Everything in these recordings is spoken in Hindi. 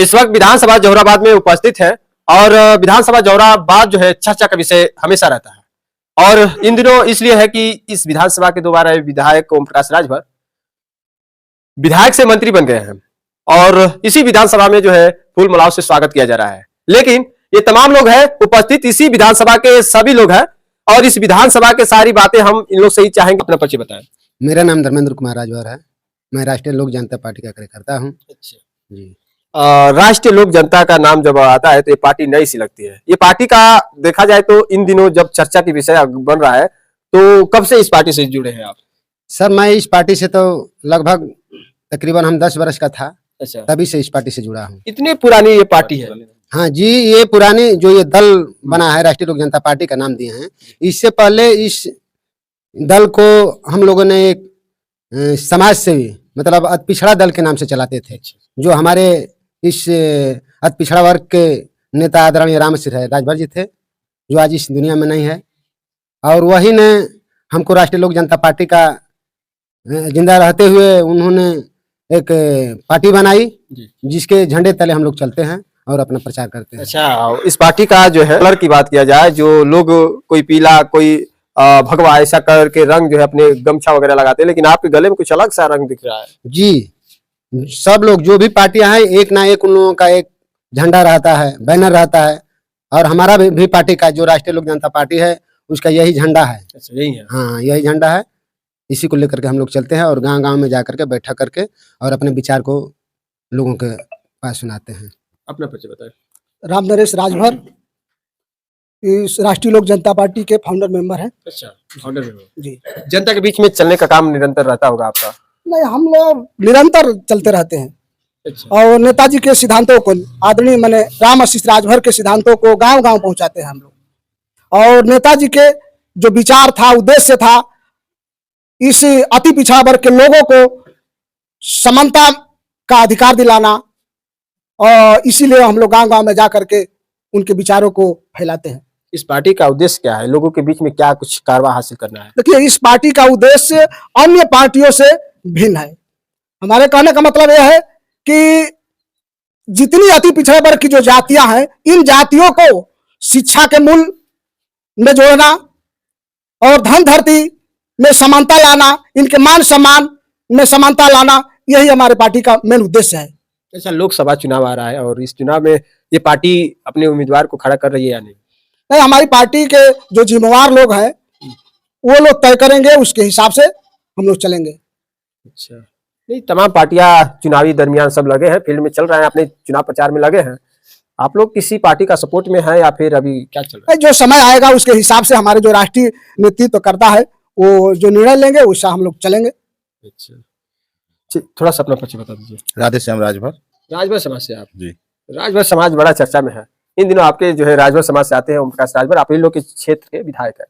इस वक्त विधानसभा जौहराबाद में उपस्थित है और विधानसभा जौहराबाद जो है चर्चा का विषय हमेशा रहता है और इन दिनों इसलिए है कि इस विधानसभा के दोबारा विधायक ओम प्रकाश राजभर विधायक से मंत्री बन गए हैं और इसी विधानसभा में जो है फूल मालाओं से स्वागत किया जा रहा है। लेकिन ये तमाम लोग हैं उपस्थित, इसी विधानसभा के सभी लोग हैं और इस विधानसभा के सारी बातें हम इन लोग से ही चाहेंगे। अपना परिचय बताएं। मेरा नाम धर्मेंद्र कुमार राजभर है। मैं राष्ट्रीय लोक जनता पार्टी का कार्यकर्ता हूँ। अच्छा जी। राष्ट्रीय लोक जनता का नाम जब आता है तो ये पार्टी नई सी लगती है। ये पार्टी का देखा जाए तो इन दिनों जब चर्चा की विषय बन रहा है तो कब से इस पार्टी से जुड़े हैं आप? सर मैं इस पार्टी से तो लगभग तकरीबन हम 10 वर्ष का था। अच्छा, तभी से इस पार्टी से जुड़ा हूँ। इतनी पुरानी ये पार्टी है? हाँ जी, ये पुरानी जो ये दल बना है राष्ट्रीय लोक जनता पार्टी का नाम दिए हैं। इससे पहले इस दल को हम लोगों ने एक समाज सेवी मतलब अति पिछड़ा दल के नाम से चलाते थे, जो हमारे इस अति पिछड़ा वर्ग के नेता आदरणीय राम सिंह राजभर जी थे, जो आज इस दुनिया में नहीं है। और वही ने हमको राष्ट्रीय लोक जनता पार्टी का जिंदा रहते हुए उन्होंने एक पार्टी बनाई जिसके झंडे तले हम लोग चलते हैं और अपना प्रचार करते हैं। अच्छा, इस पार्टी का जो है कलर की बात किया जाए, जो लोग कोई पीला कोई भगवा ऐसा कलर के रंग जो है अपने गमछा वगैरह लगाते हैं, लेकिन आपके गले में कुछ अलग सा रंग दिख रहा है। जी, सब लोग जो भी पार्टियां हैं एक ना एक उन लोगों का एक झंडा रहता है, बैनर रहता है और हमारा भी पार्टी का जो राष्ट्रीय लोक जनता पार्टी है उसका यही झंडा है। अच्छा, यही है? हाँ, यही झंडा है। इसी को लेकर के हम लोग चलते हैं और गांव-गांव में जाकर के बैठक करके और अपने विचार को लोगों के पास सुनाते हैं। अपना परिचय बताएं। राम नरेश राजभर इस राष्ट्रीय लोक जनता पार्टी के फाउंडर मेंबर हैं। अच्छा, फाउंडर मेंबर जी। जनता के बीच में चलने का काम निरंतर रहता होगा आपका? नहीं, हम लोग निरंतर चलते रहते हैं। अच्छा। और नेताजी के सिद्धांतों को आदरणीय माने राम आशीष राजभर के सिद्धांतों को गांव-गांव पहुंचाते हैं हम लोग। और नेताजी के जो विचार था, उद्देश्य था, इस अति पिछड़ा वर्ग के लोगों को समानता का अधिकार दिलाना और इसीलिए हम लोग गांव-गांव में जाकर के उनके विचारों को फैलाते हैं। इस पार्टी का उद्देश्य क्या है? लोगों के बीच में क्या कुछ कारवा हासिल करना है? देखिए, इस पार्टी का उद्देश्य अन्य पार्टियों से भिन्न है। हमारे कहने का मतलब यह है कि जितनी अति पिछड़े वर्ग की जो जातियां हैं, इन जातियों को शिक्षा के मूल में जोड़ना और धन धरती में समानता लाना, इनके मान सम्मान में समानता लाना, यही हमारे पार्टी का मेन उद्देश्य है। अच्छा, लोकसभा चुनाव आ रहा है और इस चुनाव में ये पार्टी अपने उम्मीदवार को खड़ा कर रही है या नहीं? नहीं, हमारी पार्टी के जो जिम्मेवार लोग हैं वो लोग तय करेंगे, उसके हिसाब से हम लोग चलेंगे। अच्छा, नहीं, तमाम पार्टियां चुनावी दरमियान सब लगे हैं, फील्ड में चल रहे हैं, अपने चुनाव प्रचार में लगे हैं। आप लोग किसी पार्टी का सपोर्ट में हैं या फिर अभी क्या चल रहा है? जो समय आएगा उसके हिसाब से हमारे जो राष्ट्रीय नेतृत्व करता है वो जो निर्णय लेंगे उससे हम लोग चलेंगे। अच्छा, थोड़ा सा अपना परिचय बता दीजिए। राधे श्याम राजभर। राजभर समाज से आप? जी। राजभर समाज बड़ा चर्चा में है इन दिनों। आपके जो है राजभर समाज से आते हैं ओम प्रकाश राजभर, आप इन लोग के क्षेत्र के विधायक है,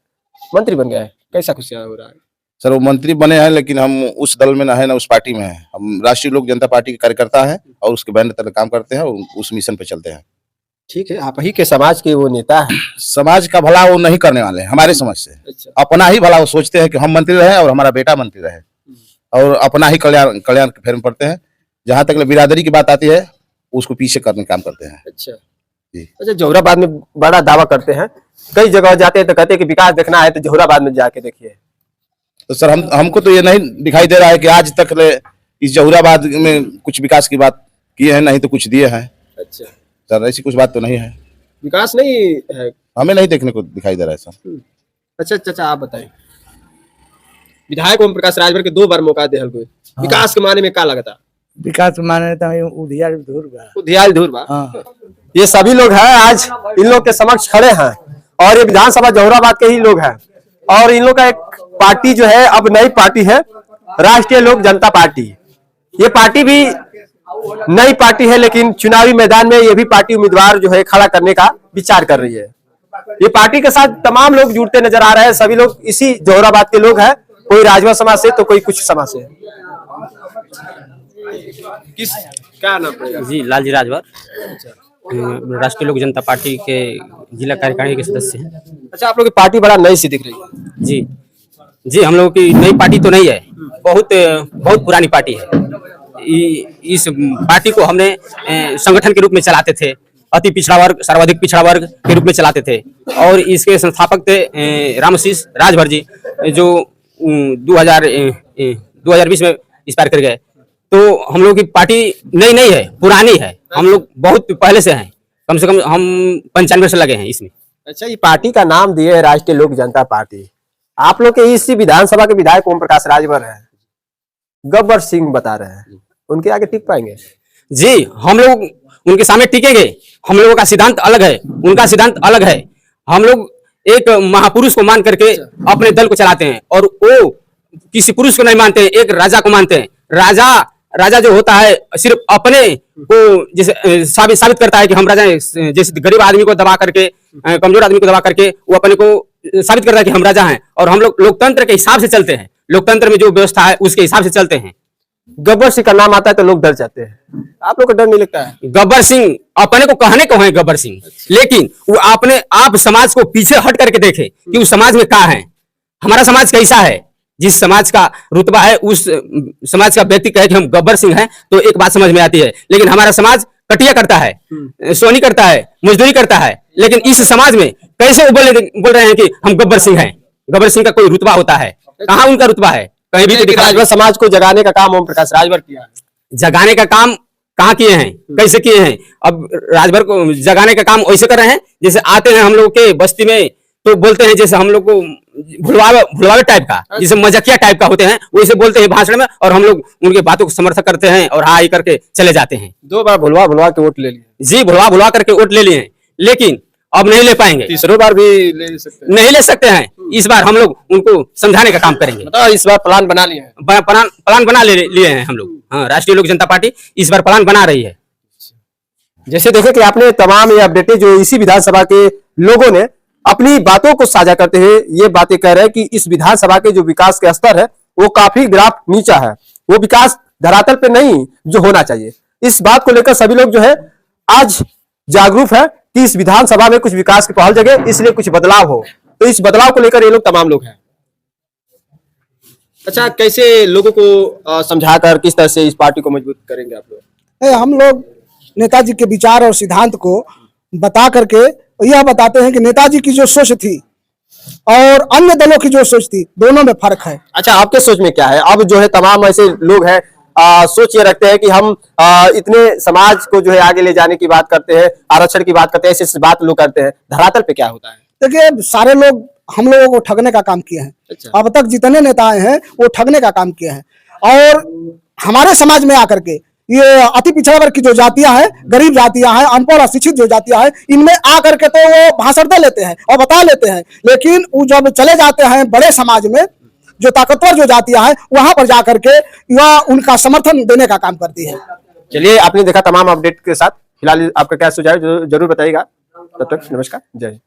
मंत्री बन गए हैं, कैसा खुशियां हो रहा है? सर वो मंत्री बने हैं लेकिन हम उस दल में ना है ना उस पार्टी में है। हम राष्ट्रीय लोक जनता पार्टी के कार्यकर्ता हैं और उसके बैनर तले काम करते हैं और उस मिशन पे चलते हैं। ठीक है, आप ही के समाज के वो नेता है। समाज का भला वो नहीं करने वाले हैं हमारे समझ से। अच्छा। अपना ही भला वो सोचते हैं कि हम मंत्री रहे और हमारा बेटा मंत्री रहे और अपना ही कल्याण के फेर में पड़ते हैं। जहाँ तक बिरादरी की बात आती है उसको पीछे करने का काम करते हैं। अच्छा जी। अच्छा, जौहराबाद में बड़ा दावा करते हैं, कई जगह जाते हैं तो कहते हैं कि विकास देखना है तो जौहराबाद में जाके देखिए। तो सर हमको तो ये नहीं दिखाई दे रहा है कि आज तक इस जौहराबाद में कुछ विकास की बात किए हैं, नहीं तो कुछ दिए हैं। अच्छा सर, ऐसी कुछ बात तो नहीं है, विकास नहीं है, हमें नहीं देखने को दिखाई दे रहा है सर। अच्छा अच्छा, आप बताएं। विधायक ओम प्रकाश राजभर के 2 बार मौका दे हल विकास के माने में क्या लगता? विकास माने तो उधियाल धूर बा। उधियाल धूर बा। हाँ। ये सभी लोग हैं आज इन लोग के समक्ष खड़े हैं और ये विधानसभा जौहराबाद के ही लोग हैं और इन लोग का एक पार्टी जो है अब नई पार्टी है राष्ट्रीय लोक जनता पार्टी। ये पार्टी भी नई पार्टी है लेकिन चुनावी मैदान में ये भी पार्टी उम्मीदवार जो है खड़ा करने का विचार कर रही है। ये पार्टी के साथ तमाम लोग जुड़ते नजर आ रहे हैं, सभी लोग इसी जौहराबाद के लोग हैं, कोई राजभर समाज से तो कोई कुछ समाज से। किस क्या नाम पड़ेगा? जी, लालजी राजभर, राष्ट्रीय लोक जनता पार्टी के जिला कार्यकारिणी के सदस्य हैं। अच्छा, आप लोग की पार्टी बड़ा नई सी दिख रही है। जी जी, हम लोगों की नई पार्टी तो नहीं है, बहुत बहुत पुरानी पार्टी है। इस पार्टी को हमने संगठन के रूप में चलाते थे, अति पिछड़ा वर्ग, सर्वाधिक पिछड़ा वर्ग के रूप में चलाते थे। और इसके संस्थापक थे रामशीष राजभर जी, जो 2020 में एक्सपायर कर गए। तो हम लोग की पार्टी नई नहीं है, पुरानी है, हम लोग बहुत पहले से हैं, कम से कम हम 95 से लगे हैं इसमें। अच्छा, ये पार्टी का नाम दिए है राष्ट्रीय लोक जनता पार्टी। आप लोग के इसी विधानसभा के विधायक ओम प्रकाश राजभर है, गब्बर सिंह बता रहे हैं, उनके आगे टिक पाएंगे? जी, हम लोग उनके सामने टिकेंगे। हम लोगों का सिद्धांत अलग है, उनका सिद्धांत अलग है। हम लोग एक महापुरुष को मान करके अपने दल को चलाते हैं, और वो किसी पुरुष को नहीं मानते हैं, एक राजा को मानते हैं। राजा जो होता है सिर्फ अपने को जैसे साबित करता है कि हम राजा हैं। जैसे गरीब आदमी को दबा करके, कमजोर आदमी को दबा करके वो अपने को साबित करता है कि हम राजा हैं। और हम लोग लोकतंत्र के हिसाब से चलते हैं, लोकतंत्र में जो व्यवस्था है उसके हिसाब से चलते हैं। गब्बर सिंह का नाम आता है तो लोग डर जाते हैं, आप लोग को डर नहीं लगता है? गब्बर सिंह अपने को कहने को है गब्बर सिंह, लेकिन वो अपने आप समाज को पीछे हट करके देखे कि उस समाज में क्या है, हमारा समाज कैसा है। जिस समाज का रुतबा है उस समाज का व्यक्ति कहे कि हम गब्बर सिंह हैं तो एक बात समझ में आती है, लेकिन हमारा समाज कटिया करता है, सोनी करता है, मजदूरी करता है, लेकिन इस समाज में कैसे वो बोल रहे हैं कि हम गब्बर सिंह हैं। गब्बर सिंह का कोई रुतबा होता है? कहाँ उनका रुतबा है? कहीं भी दिखा। राजभर समाज को जगाने का काम ओम प्रकाश राजभर किया है। जगाने का काम कहाँ किए हैं, कैसे किए हैं? अब राजभर को जगाने का काम वैसे कर रहे हैं जैसे आते हैं हम लोग के बस्ती में तो बोलते हैं जैसे हम लोग को भुलवावे टाइप का, जैसे मजाकिया टाइप का होते हैं, वैसे बोलते हैं भाषण में, और हम लोग उनके बातों को समर्थन करते हैं और हाई करके चले जाते हैं। 2 बार भुलवा के वोट ले लिए। जी, भुलवा करके वोट ले लिए, लेकिन अब नहीं ले पाएंगे। तीसरी बार भी ले सकते हैं? नहीं ले सकते हैं। इस बार हम लोग उनको समझाने का काम करेंगे। मतलब इस बार प्लान बना लिए हैं? प्लान बना लिए हैं हम लोग। हाँ, राष्ट्रीय लोक जनता पार्टी इस बार प्लान बना रही है। जैसे देखे कि आपने तमाम ये अपडेटें जो इसी विधानसभा के लोगों ने अपनी बातों को साझा करते हुए ये बातें कह रहे हैं कि इस विधानसभा के जो विकास के स्तर है वो काफी ग्राफ नीचा है, वो विकास धरातल पे नहीं जो होना चाहिए। इस बात को लेकर सभी लोग जो है आज जागरूक है कि इस विधानसभा में कुछ विकास की पहल जगह, इसलिए कुछ बदलाव हो। तो इस बदलाव को लेकर ये लोग तमाम लोग हैं। अच्छा, कैसे लोगों को समझाकर किस तरह से इस पार्टी को मजबूत करेंगे आप लोग? हम लोग नेताजी के विचार और सिद्धांत को बता करके यह बताते हैं कि नेताजी की जो सोच थी और अन्य दलों की जो सोच थी, दोनों में फर्क है। अच्छा, आपके सोच में क्या है? अब जो है तमाम ऐसे लोग हैं सोच ये रखते हैं कि हम इतने समाज को जो है आगे ले जाने की बात करते हैं, आरक्षण की बात करते हैं, ऐसी बात लोग करते हैं। धरातल पे क्या होता है? देखिए, सारे लोग हम लोगों को ठगने का काम किए हैं। अच्छा। अब तक जितने नेता आए हैं वो ठगने का काम किए हैं, और हमारे समाज में आकर के ये अति पिछड़ा वर्ग की जो जातियां हैं, गरीब जातियां हैं, अनपढ़ अशिक्षित जो जातियां हैं, इनमें आकर के तो वो भाषण दे लेते हैं और बता लेते हैं, लेकिन वो जब चले जाते हैं बड़े समाज में, जो ताकतवर जो जातियां हैं, वहां पर जाकर के वह उनका समर्थन देने का काम करती है। चलिए, आपने देखा तमाम अपडेट के साथ, फिलहाल आपका क्या सुझाव जरूर बताइएगा। तब तक नमस्कार, जय हिंद।